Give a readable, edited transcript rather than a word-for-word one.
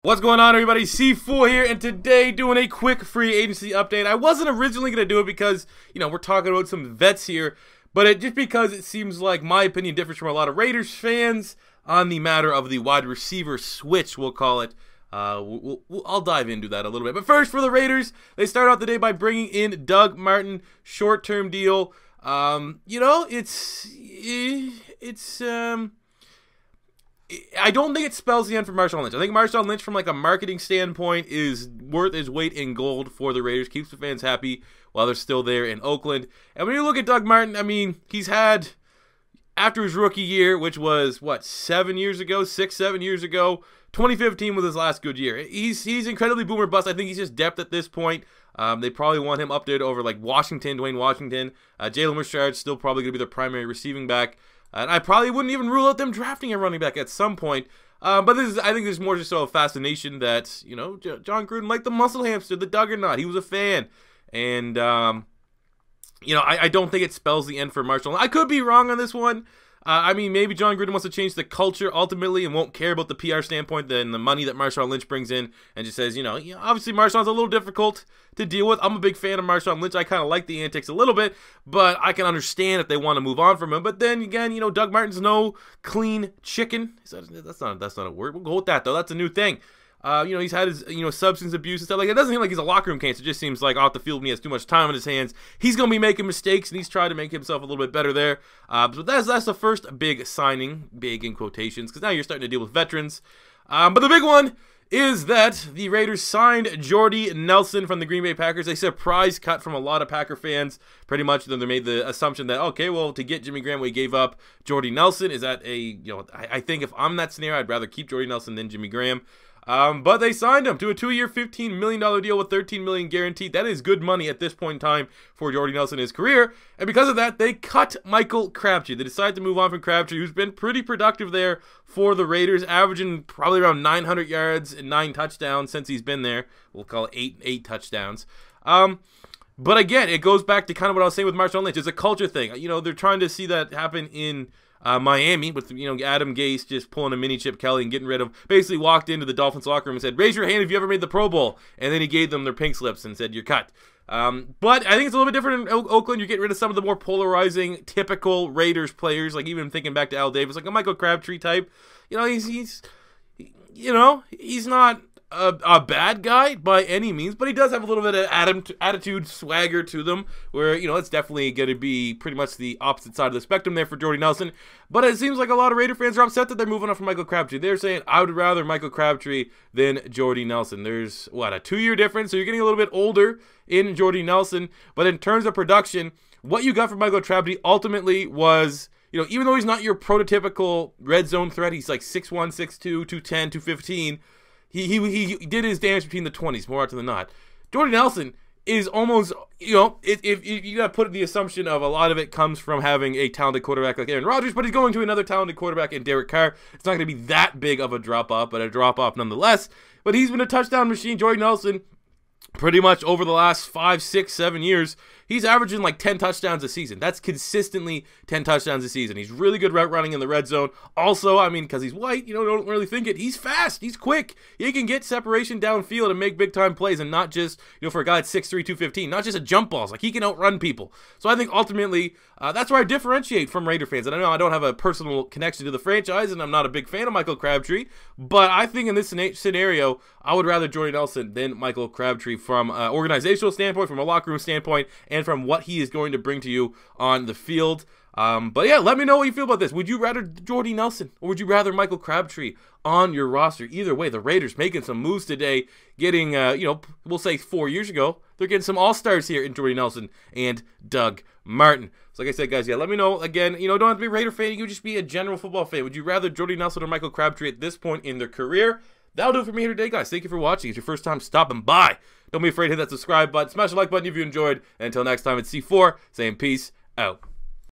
What's going on, everybody? C4 here, and today doing a quick free agency update. I wasn't originally going to do it because, we're talking about some vets here, but just because it seems like my opinion differs from a lot of Raiders fans on the matter of the wide receiver switch, we'll call it. I'll dive into that a little bit. But first, for the Raiders, they start out the day by bringing in Doug Martin, short-term deal. I don't think it spells the end for Marshawn Lynch. I think Marshawn Lynch, from like a marketing standpoint, is worth his weight in gold for the Raiders. Keeps the fans happy while they're still there in Oakland. And when you look at Doug Martin, I mean, he's had, after his rookie year, which was, what, 7 years ago, 7 years ago, 2015 was his last good year. He's incredibly boomer bust. I think he's just depth at this point. They probably want him up there over like Washington, Dwayne Washington. Jalen Richard's still probably going to be their primary receiving back. And I probably wouldn't even rule out them drafting a running back at some point. But I think there's more just a fascination that, John Gruden liked the muscle hamster, the Doug or not. He was a fan. And, I don't think it spells the end for Marshawn. I could be wrong on this one. I mean, maybe John Gruden wants to change the culture ultimately and won't care about the PR standpoint than the money that Marshawn Lynch brings in, and just says, obviously Marshawn's a little difficult to deal with. I'm a big fan of Marshawn Lynch. I kind of like the antics a little bit, but I can understand if they want to move on from him. But then again, Doug Martin's no clean chicken. That's not a word. We'll go with that, though. That's a new thing. He's had his, substance abuse and stuff like that. It doesn't seem like he's a locker room cancer. It just seems like off the field when he has too much time on his hands, he's going to be making mistakes, and he's trying to make himself a little bit better there. But that's the first big signing, big in quotations, because now you're starting to deal with veterans. But the big one is that the Raiders signed Jordy Nelson from the Green Bay Packers. A surprise cut from a lot of Packer fans. Pretty much, they made the assumption that, okay, well, to get Jimmy Graham, we gave up Jordy Nelson. Is that I think if I'm that scenario, I'd rather keep Jordy Nelson than Jimmy Graham. But they signed him to a 2-year, $15 million deal with $13 million guaranteed. That is good money at this point in time for Jordy Nelson in his career. And because of that, they cut Michael Crabtree. They decided to move on from Crabtree, who's been pretty productive there for the Raiders, averaging probably around 900 yards and 9 touchdowns since he's been there. We'll call it eight touchdowns. But again, it goes back to kind of what I was saying with Marshawn Lynch. It's a culture thing. They're trying to see that happen in Miami with, Adam Gase just pulling a mini Chip Kelly and getting rid of, basically walked into the Dolphins locker room and said, raise your hand if you ever made the Pro Bowl. And then he gave them their pink slips and said, you're cut. But I think it's a little bit different in Oakland. You're getting rid of some of the more polarizing, typical Raiders players, like even thinking back to Al Davis, like a Michael Crabtree type. He's not a bad guy by any means, but he does have a little bit of attitude, swagger to them, where, it's definitely going to be pretty much the opposite side of the spectrum there for Jordy Nelson. But it seems like a lot of Raider fans are upset that they're moving on from Michael Crabtree. They're saying, I would rather Michael Crabtree than Jordy Nelson. There's, a 2-year difference, so you're getting a little bit older in Jordy Nelson, but in terms of production, what you got from Michael Crabtree ultimately was, even though he's not your prototypical red zone threat, he's like 6'1", 6'2", 210, 215, He did his damage between the 20s, more often than not. Jordy Nelson is almost, if you got to put the assumption of a lot of it comes from having a talented quarterback like Aaron Rodgers, but he's going to another talented quarterback in Derek Carr. It's not going to be that big of a drop-off, but a drop-off nonetheless. But he's been a touchdown machine. Jordy Nelson, pretty much over the last 5, 6, 7 years, he's averaging like 10 touchdowns a season. That's consistently 10 touchdowns a season. He's really good route running in the red zone. Also, I mean, because he's white, don't really think it. He's fast. He's quick. He can get separation downfield and make big-time plays, and not just, for a guy at 6'3", 215, not just a jump balls. Like, he can outrun people. So I think ultimately, that's where I differentiate from Raider fans. And I know I don't have a personal connection to the franchise, and I'm not a big fan of Michael Crabtree, but I think in this scenario, I would rather Jordy Nelson than Michael Crabtree from an organizational standpoint, from a locker room standpoint, and from what he is going to bring to you on the field. But yeah, let me know what you feel about this. Would you rather Jordy Nelson, or would you rather Michael Crabtree on your roster? Either way, the Raiders making some moves today, getting, we'll say 4 years ago, they're getting some all-stars here in Jordy Nelson and Doug Martin. So like I said, guys, yeah, let me know. Again, don't have to be a Raider fan. You can just be a general football fan. Would you rather Jordy Nelson or Michael Crabtree at this point in their career? That'll do it for me here today, guys. Thank you for watching. It's your first time stopping by. Don't be afraid to hit that subscribe button. Smash the like button if you enjoyed. And until next time, it's C4 saying peace out.